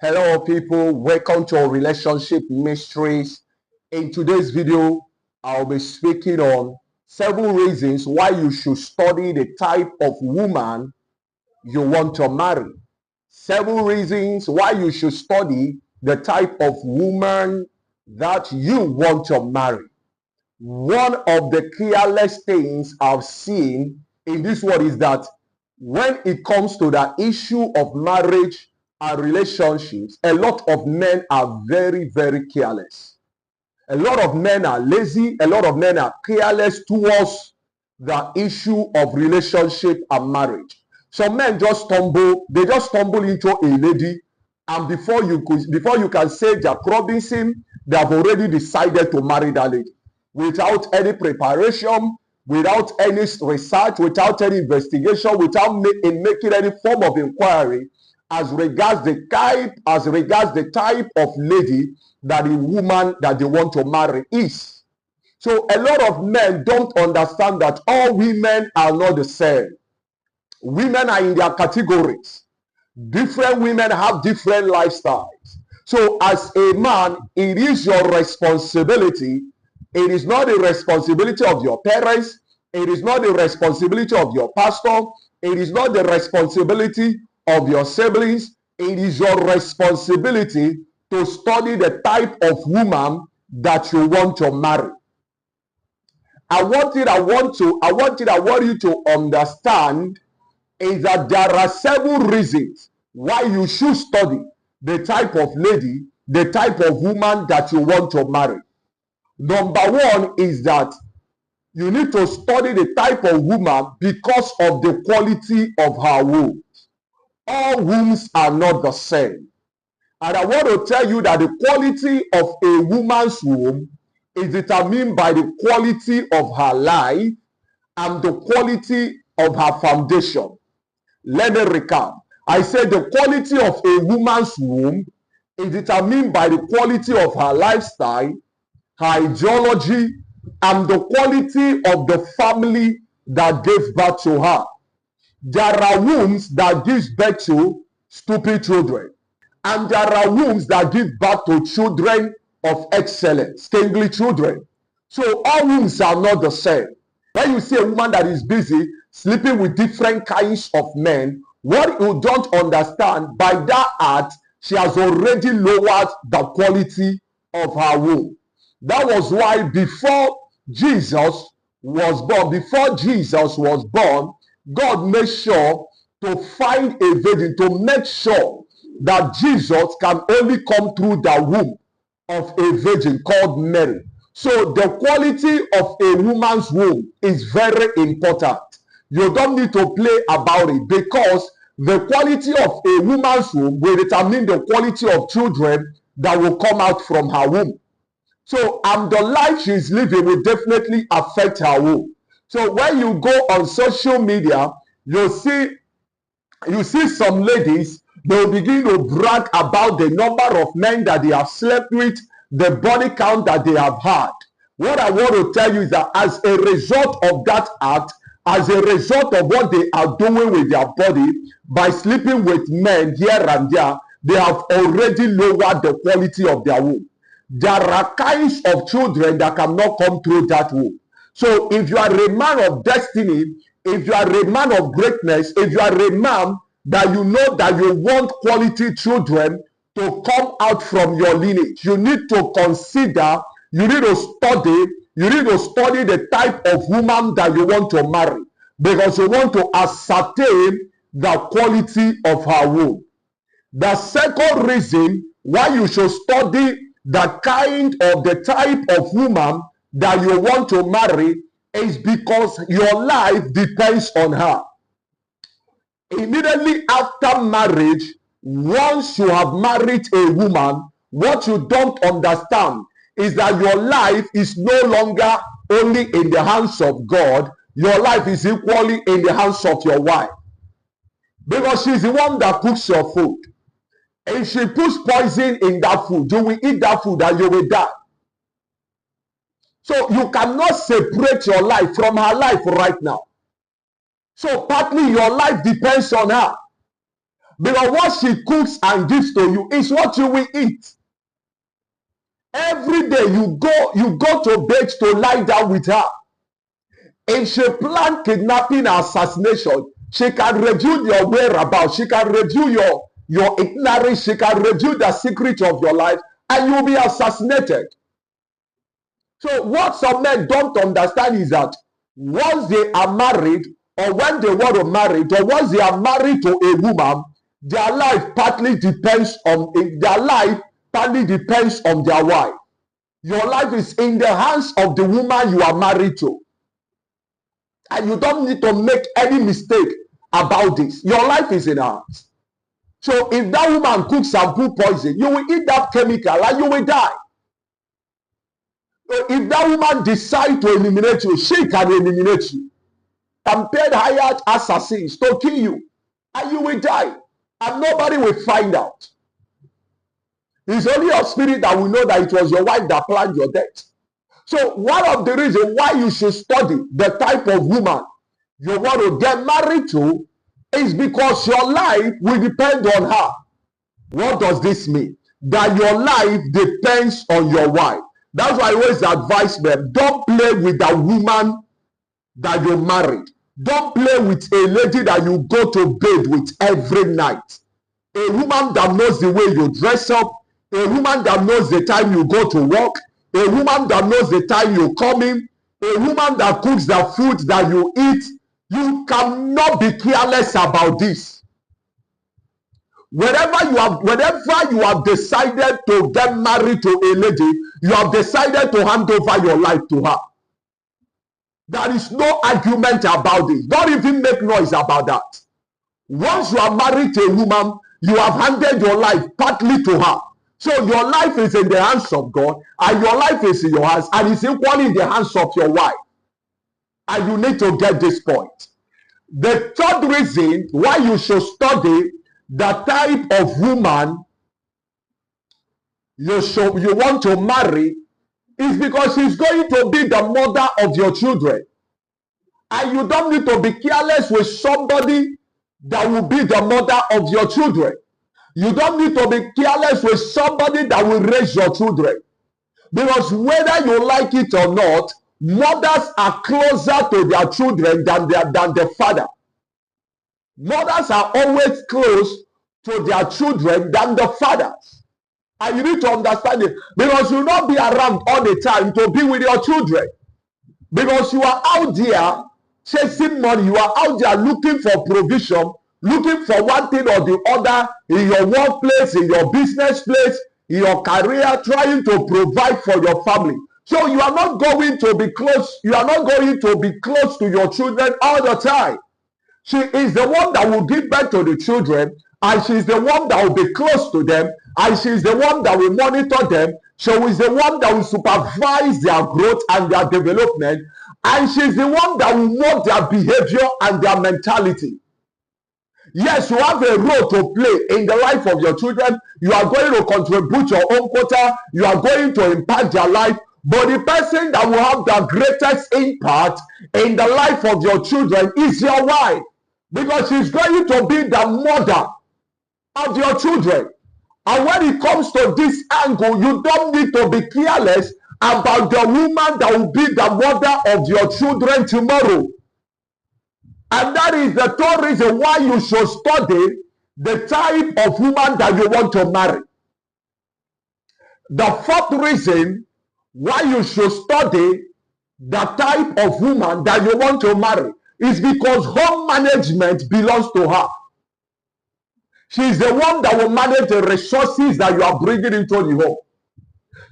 Hello people, welcome to our relationship mysteries. In today's video, I'll be speaking on 7 reasons why you should study the type of woman you want to marry. 7 reasons why you should study the type of woman that you want to marry. One of the careless things I've seen in this world is that when it comes to the issue of marriage and relationships, a lot of men are very, very careless. A lot of men are lazy. A lot of men are careless towards the issue of relationship and marriage. Some men just stumble. They just stumble into a lady, and before you can say Jack Robinson, they have already decided to marry that lady without any preparation, without any research, without any investigation, without making any form of inquiry as regards the type of lady that the woman that they want to marry is. So a lot of men don't understand that all women are not the same. Women are in their categories. Different women have different lifestyles. So as a man, it is your responsibility. It is not the responsibility of your parents. It is not the responsibility of your pastor. It is not the responsibility of your siblings. It is your responsibility to study the type of woman that you want to marry. I want you to understand is that there are 7 reasons why you should study the type of lady, the type of woman that you want to marry. Number 1 is that you need to study the type of woman because of the quality of her womb. All wombs are not the same. And I want to tell you that the quality of a woman's womb is determined by the quality of her life and the quality of her foundation. Let me recap. I said the quality of a woman's womb is determined by the quality of her lifestyle, her ideology, and the quality of the family that gave birth to her. There are wombs that give birth to stupid children, and there are wombs that give birth to children of excellence, kingly children. So all wombs are not the same. When you see a woman that is busy sleeping with different kinds of men, what you don't understand, by that act, she has already lowered the quality of her womb. That was why before Jesus was born, God made sure to find a virgin, to make sure that Jesus can only come through the womb of a virgin called Mary. So the quality of a woman's womb is very important. You don't need to play about it, because the quality of a woman's womb will determine the quality of children that will come out from her womb. So the life she's living will definitely affect her womb. So when you go on social media, you see some ladies, they'll begin to brag about the number of men that they have slept with, the body count that they have had. What I want to tell you is that as a result of that act, as a result of what they are doing with their body, by sleeping with men here and there, they have already lowered the quality of their womb. There are kinds of children that cannot come through that womb. So if you are a man of destiny, if you are a man of greatness, if you are a man that you know that you want quality children to come out from your lineage, you need to consider, you need to study the type of woman that you want to marry, because you want to ascertain the quality of her womb. The second reason why you should study the type of woman that you want to marry is because your life depends on her. Immediately after marriage, once you have married a woman, what you don't understand is that your life is no longer only in the hands of God. Your life is equally in the hands of your wife, because she's the one that cooks your food. If she puts poison in that food, you will eat that food and you will die. So you cannot separate your life from her life right now. So partly your life depends on her. Because what she cooks and gives to you is what you will eat. Every day you go to bed to lie down with her. If she plan kidnapping or assassination, she can reveal your whereabouts. She can reveal your ignorance. She can reveal the secret of your life, and you'll be assassinated. So what some men don't understand is that once they are married, or when they want to marry, or once they are married to a woman, their life partly depends on their wife. Your life is in the hands of the woman you are married to. And you don't need to make any mistake about this. Your life is in her hands. So if that woman cooks and put poison, you will eat that chemical and you will die. So if that woman decides to eliminate you, she can eliminate you. Compared hired assassins to kill you, and you will die. And nobody will find out. It's only your spirit that will know that it was your wife that planned your death. So one of the reasons why you should study the type of woman you want to get married to is because your life will depend on her. What does this mean? That your life depends on your wife. That's why I always advise them, don't play with the woman that you married. Don't play with a lady that you go to bed with every night. A woman that knows the way you dress up, a woman that knows the time you go to work, a woman that knows the time you come in, a woman that cooks the food that you eat. You cannot be careless about this. Whenever you have decided to get married to a lady, you have decided to hand over your life to her. There is no argument about it. Don't even make noise about that. Once you are married to a woman, you have handed your life partly to her. So your life is in the hands of God, and your life is in your hands, and it's equally in the hands of your wife. And you need to get this point. The third reason why you should study the type of woman you want to marry is because she's going to be the mother of your children. And you don't need to be careless with somebody that will be the mother of your children. You don't need to be careless with somebody that will raise your children. Because whether you like it or not, mothers are closer to their children than the father. Mothers are always close to their children than the fathers. And you need to understand it. Because you will not be around all the time to be with your children. Because you are out there chasing money. You are out there looking for provision, looking for one thing or the other in your workplace, in your business place, in your career, trying to provide for your family. So you are not going to be close. You are not going to be close to your children all the time. She is the one that will give birth to the children, and she is the one that will be close to them, and she is the one that will monitor them. She is the one that will supervise their growth and their development, and she is the one that will know their behavior and their mentality. Yes, you have a role to play in the life of your children. You are going to contribute your own quota. You are going to impact their life. But the person that will have the greatest impact in the life of your children is your wife. Because she's going to be the mother of your children. And when it comes to this angle, you don't need to be careless about the woman that will be the mother of your children tomorrow. And that is the third reason why you should study the type of woman that you want to marry. The fourth reason why you should study the type of woman that you want to marry is because home management belongs to her. She's the one that will manage the resources that you are bringing into the home.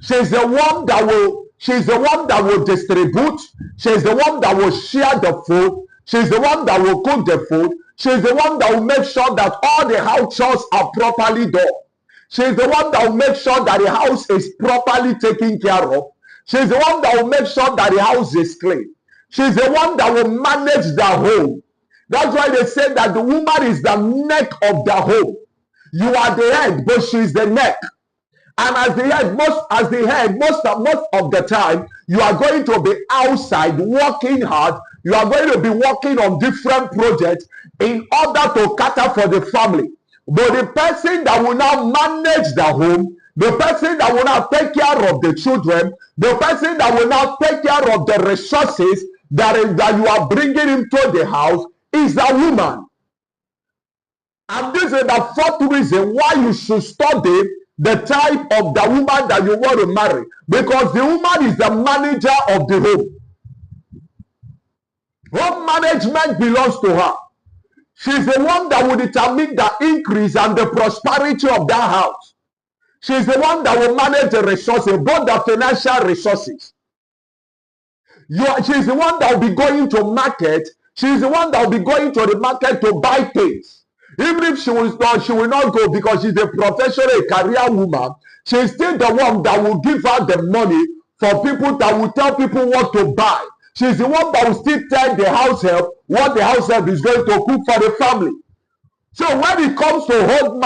She's the one that will distribute. She's the one that will share the food. She's the one that will cook the food. She's the one that will make sure that all the house chores are properly done. She's the one that will make sure that the house is properly taken care of. She's the one that will make sure that the house is clean. She's the one that will manage the home. That's why they say that the woman is the neck of the home. You are the head, but she's the neck. And as the head, most of the time, you are going to be outside working hard. You are going to be working on different projects in order to cater for the family. But the person that will now manage the home, the person that will now take care of the children, the person that will now take care of the resources that you are bringing into the house is the woman. And this is the fourth reason why you should study the type of the woman that you want to marry. Because the woman is the manager of the home. Home management belongs to her. She's the one that will determine the increase and the prosperity of that house. She's the one that will manage the resources, both the financial resources. She's the one that will be going to market. She's the one that will be going to the market to buy things. Even if she will not go because she's a professional, a career woman, she's still the one that will give her the money for people, that will tell people what to buy. She's the one that will still tell the house help what the house help is going to cook for the family. So when it comes to home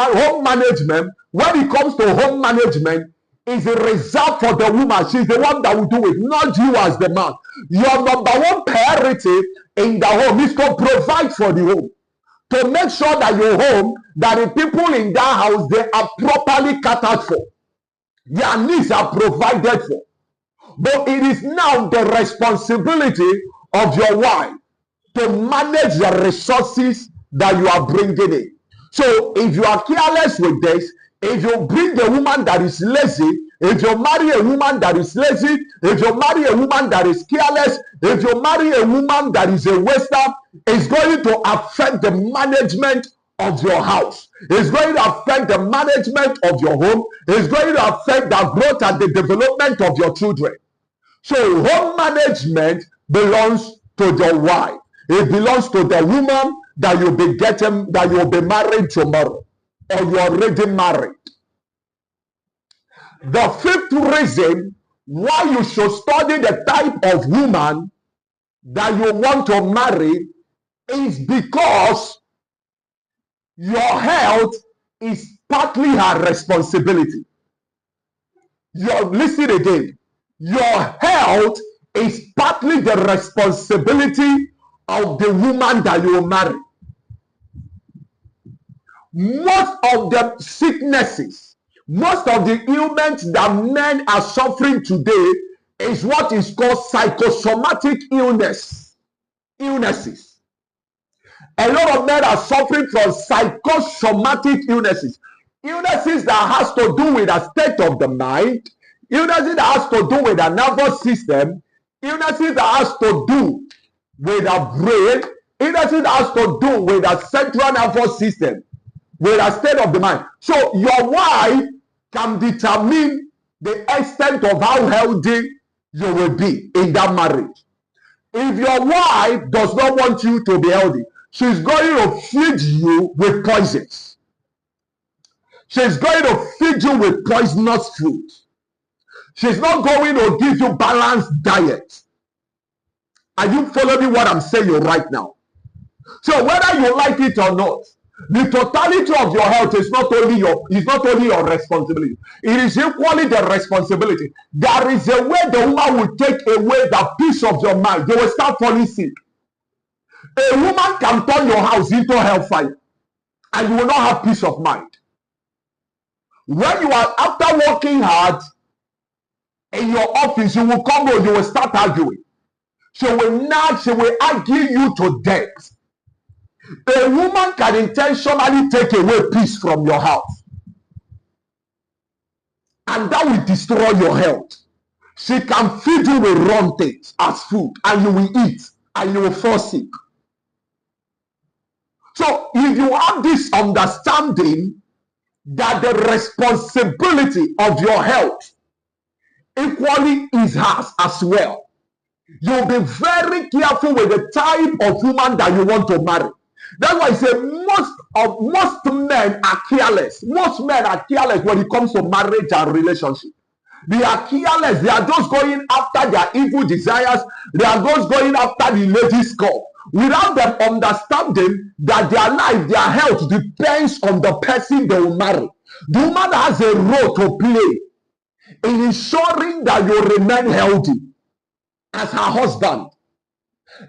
management, is reserved for the woman. She's the one that will do it, not you as the man. Your number one priority in the home is to provide for the home. To make sure that your home, that the people in that house, they are properly catered for. Their needs are provided for. But it is now the responsibility of your wife to manage the resources that you are bringing in. So if you are careless with this, if you bring a woman that is lazy, if you marry a woman that is lazy, if you marry a woman that is careless, if you marry a woman that is a waster, it's going to affect the management of your house. It's going to affect the management of your home. It's going to affect the growth and the development of your children. So home management belongs to the wife. It belongs to the woman that you'll be married tomorrow, or you're already married. The fifth reason why you should study the type of woman that you want to marry is because your health is partly her responsibility. Listen again. Your health is partly the responsibility of the woman that you will marry. Most of the sicknesses, most of the ailments that men are suffering today is what is called psychosomatic illnesses. A lot of men are suffering from psychosomatic illnesses. Illnesses that has to do with the state of the mind, illnesses that has to do with the nervous system, illnesses that has to do with the brain, illnesses that has to do with the central nervous system, with the state of the mind. So your wife can determine the extent of how healthy you will be in that marriage. If your wife does not want you to be healthy, she's going to feed you with poisons. She's going to feed you with poisonous food. She's not going to give you balanced diet. Are you following what I'm saying right now? So whether you like it or not, the totality of your health is not only your responsibility. It is equally the responsibility. There is a way the woman will take away the peace of your mind. You will start falling sick. A woman can turn your house into hellfire, and you will not have peace of mind. When you are after working hard in your office, you will come home, you will start arguing. She will argue you to death. A woman can intentionally take away peace from your house, and that will destroy your health. She can feed you with wrong things as food, and you will eat, and you will fall sick. So if you have this understanding that the responsibility of your health equally is hers as well, you'll be very careful with the type of woman that you want to marry. That's why I say most men are careless. Most men are careless when it comes to marriage and relationship. They are careless. They are just going after their evil desires. They are just going after the ladies' score, without them understanding that their life, their health depends on the person they will marry. The woman has a role to play in ensuring that you remain healthy as her husband.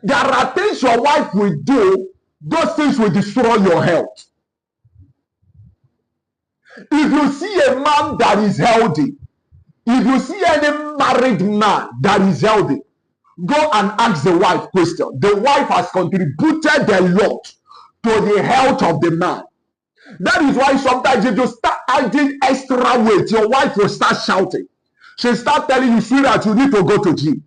There are things your wife will do. Those things will destroy your health. If you see a man that is healthy, if you see any married man that is healthy, go and ask the wife question. The wife has contributed a lot to the health of the man. That is why sometimes if you start adding extra weight, your wife will start shouting. She'll start telling you, sweetheart, you need to go to gym.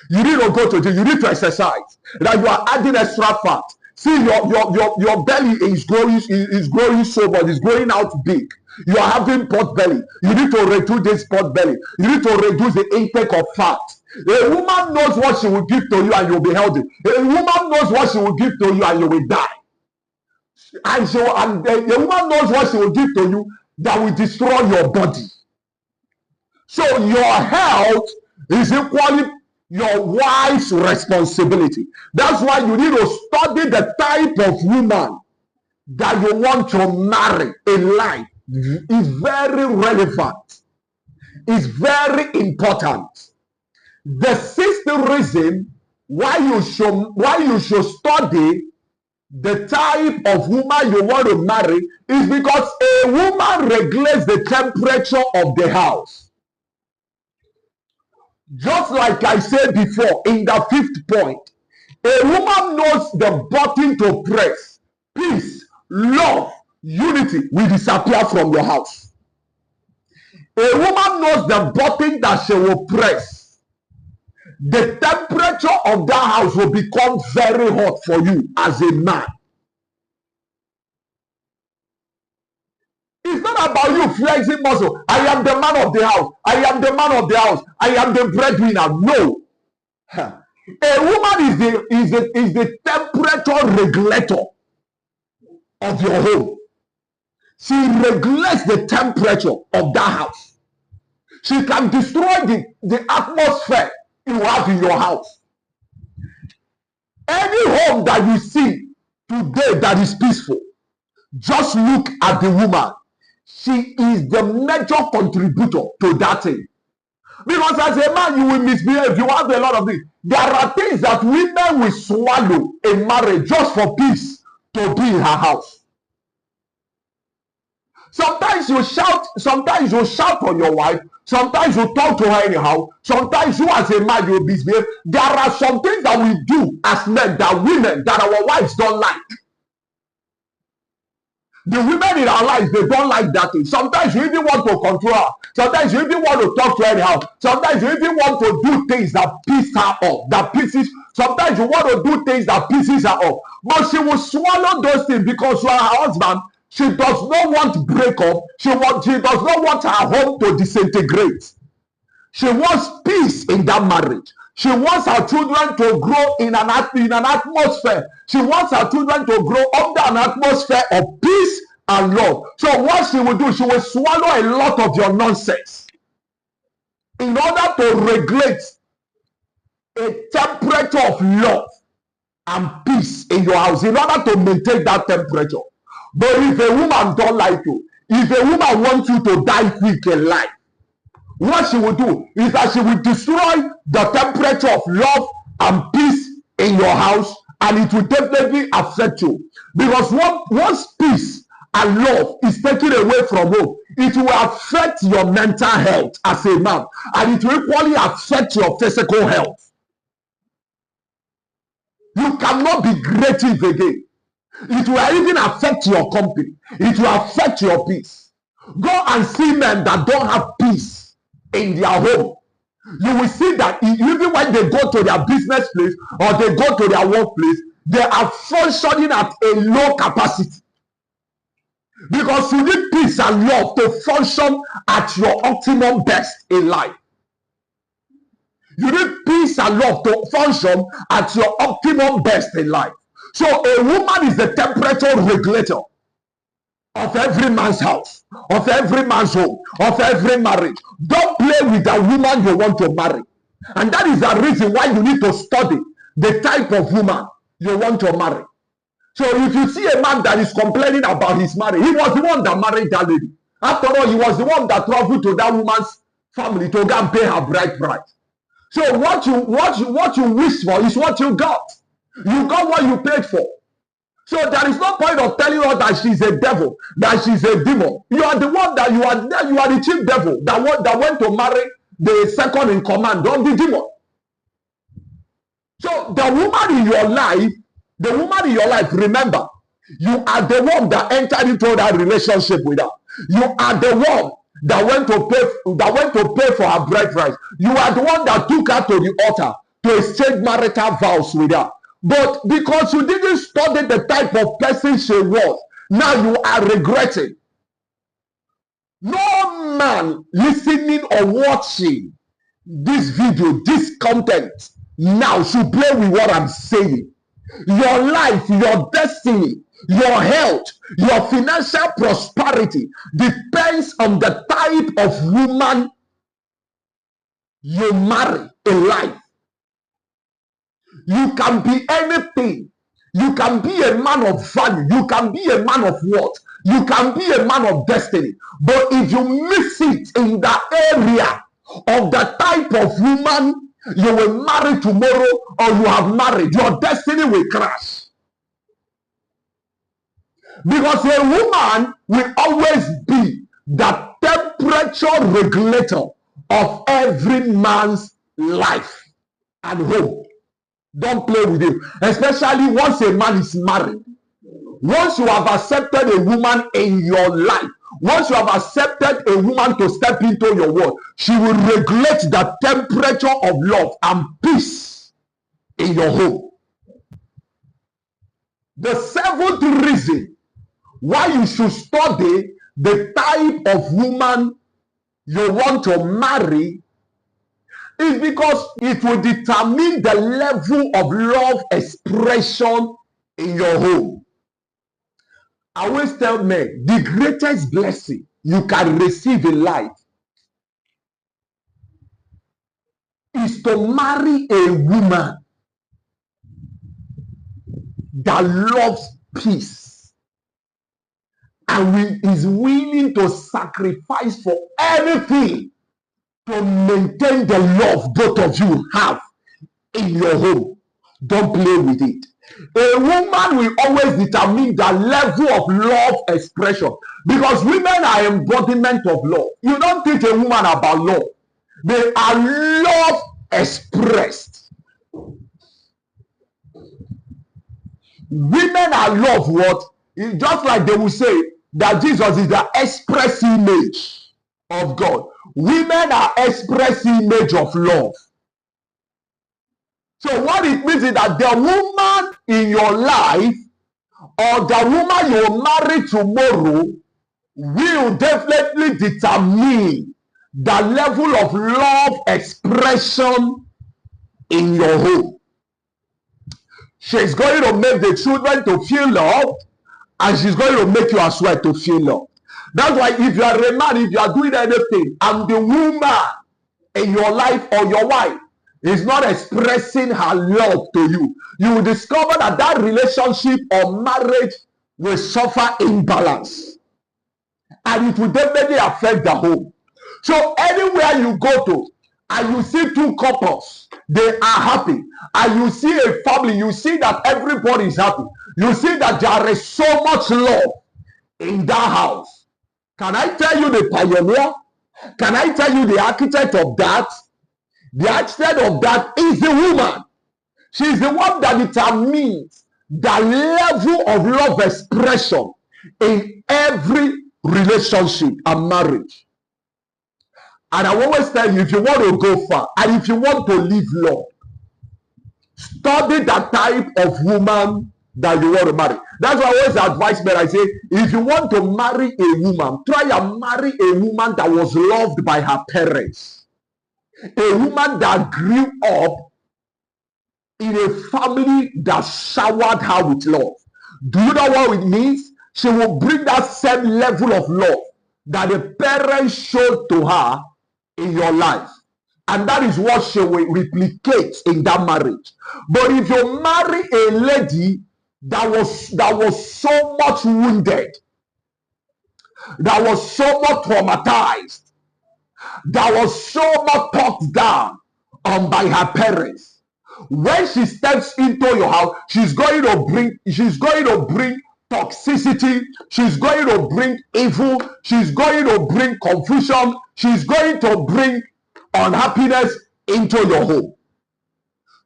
You need to go to gym. You need to exercise. That you are adding extra fat. See, your belly is growing so much. It's growing out big. You are having pot belly. You need to reduce this pot belly. You need to reduce the intake of fat. A woman knows what she will give to you and you'll be healthy. A woman knows what she will give to you and you will die. And the woman knows what she will give to you that will destroy your body. So your health is equally your wife's responsibility. That's why you need to study the type of woman that you want to marry in life. It's very relevant. It's very important. The sixth reason why you should study the type of woman you want to marry is because a woman regulates the temperature of the house. Just like I said before in the fifth point, a woman knows the button to press. Peace, love, unity will disappear from your house. A woman knows the button that she will press. The temperature of that house will become very hot for you as a man. It's not about you flexing muscle. I am the man of the house. I am the man of the house. I am the breadwinner. No. A woman is the temperature regulator of your home. She regulates the temperature of that house. She can destroy the atmosphere you have in your house. Any home that you see today that is peaceful, just look at the woman. She is the major contributor to that thing. Because as a man, you will misbehave. You have a lot of things. There are things that women will swallow in marriage just for peace to be in her house. Sometimes you shout on your wife. Sometimes you talk to her anyhow. Sometimes you as a man, you misbehave. There are some things that we do as men that women, that our wives don't like. The women in our lives, they don't like that thing. Sometimes you even want to control her. Sometimes you even want to talk to her anyhow. Sometimes you even want to do things that piss her off. Sometimes you want to do things that pisses her off. But she will swallow those things because you are her husband. She does not want to break up. She does not want her home to disintegrate. She wants peace in that marriage. She wants her children to grow in an atmosphere. She wants her children to grow under an atmosphere of peace and love. So what she will do, she will swallow a lot of your nonsense in order to regulate a temperature of love and peace in your house, in order to maintain that temperature. But if a woman don't like you, if a woman wants you to die quick in life, what she will do is that she will destroy the temperature of love and peace in your house, and it will definitely affect you. Because once peace and love is taken away from home, it will affect your mental health as a man, and it will equally affect your physical health. You cannot be creative again. It will even affect your company. It will affect your peace. Go and see men that don't have peace in their home. You will see that even when they go to their business place or they go to their workplace, they are functioning at a low capacity. Because you need peace and love to function at your optimum best in life. You need peace and love to function at your optimum best in life. So a woman is the temperature regulator of every man's house, of every man's home, of every marriage. Don't play with the woman you want to marry. And that is the reason why you need to study the type of woman you want to marry. So if you see a man that is complaining about his marriage, he was the one that married that lady. After all, he was the one that traveled to that woman's family to go and pay her bride price. So what you wish for is what you got. You got what you paid for. So there is no point of telling her that she's a devil, that she's a demon. You are the one that you are the chief devil that went to marry the second in command of the demon. So the woman in your life, remember, you are the one that entered into that relationship with her. You are the one that went to pay for her bride price. You are the one that took her to the altar to exchange marital vows with her. But because you didn't study the type of person she was, now you are regretting. No man listening or watching this video, this content, now should play with what I'm saying. Your life, your destiny, your health, your financial prosperity depends on the type of woman you marry in life. You can be anything. You can be a man of value. You can be a man of what? You can be a man of destiny. But if you miss it in the area of the type of woman you will marry tomorrow or you have married, your destiny will crash. Because a woman will always be the temperature regulator of every man's life and home. Don't play with it. Especially once a man is married. Once you have accepted a woman in your life, once you have accepted a woman to step into your world, she will regulate the temperature of love and peace in your home. The seventh reason why you should study the type of woman you want to marry is because it will determine the level of love expression in your home. I always tell men, the greatest blessing you can receive in life is to marry a woman that loves peace and is willing to sacrifice for anything to maintain the love both of you have in your home. Don't play with it. A woman will always determine the level of love expression because women are embodiment of love. You don't teach a woman about love. They are love expressed. Women are love what? It's just like they will say that Jesus is the express image of God. Women are express image of love. So what it means is that the woman in your life or the woman you will marry tomorrow will definitely determine the level of love expression in your home. She's going to make the children to feel loved, and she's going to make you as well to feel loved. That's why if you are a man, if you are doing anything, and the woman in your life or your wife is not expressing her love to you, you will discover that that relationship or marriage will suffer imbalance. And it will definitely affect the home. So anywhere you go to, and you see two couples, they are happy. And you see a family, you see that everybody is happy. You see that there is so much love in that house. Can I tell you the pioneer? Can I tell you the architect of that? The architect of that is the woman. She is the one that determines the level of love expression in every relationship and marriage. And I always tell you, if you want to go far and if you want to live long, study the type of woman that you want to marry. That's why I always advise men. I say, if you want to marry a woman, try and marry a woman that was loved by her parents. A woman that grew up in a family that showered her with love. Do you know what it means? She will bring that same level of love that the parents showed to her in your life. And that is what she will replicate in that marriage. But if you marry a lady that was so much wounded, that was so much traumatized, that was so much talked down by her parents, When she steps into your house, she's going to bring toxicity, she's going to bring evil, she's going to bring confusion, she's going to bring unhappiness into your home.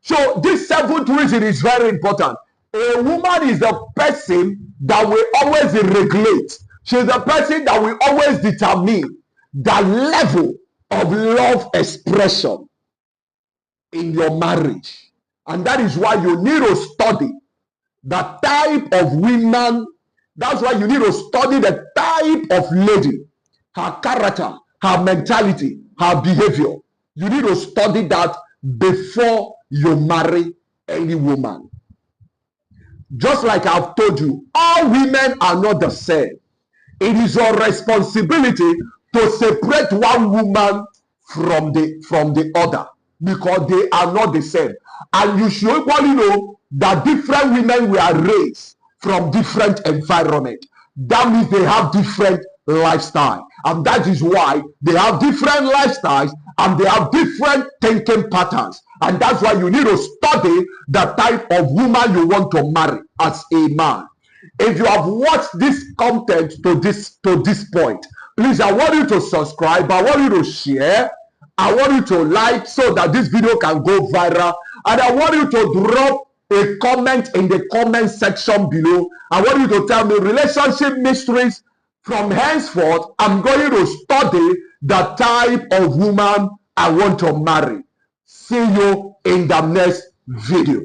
So this seventh reason is very important. A woman is the person that will always regulate. She's the person that will always determine the level of love expression in your marriage. And that is why you need to study the type of women. That's why you need to study the type of lady, her character, her mentality, her behavior. You need to study that before you marry any woman. Just like I've told you, all women are not the same. It is your responsibility to separate one woman from the other, because they are not the same. And you should equally know that different women were raised from different environment. That means they have different lifestyle, and that is why they have different lifestyles and they have different thinking patterns. And that's why you need to study the type of woman you want to marry as a man. If you have watched this content to this point, please, I want you to subscribe, I want you to share, I want you to like so that this video can go viral, and I want you to drop a comment in the comment section below. I want you to tell me relationship mysteries. From henceforth, I'm going to study the type of woman I want to marry. See you in the next video.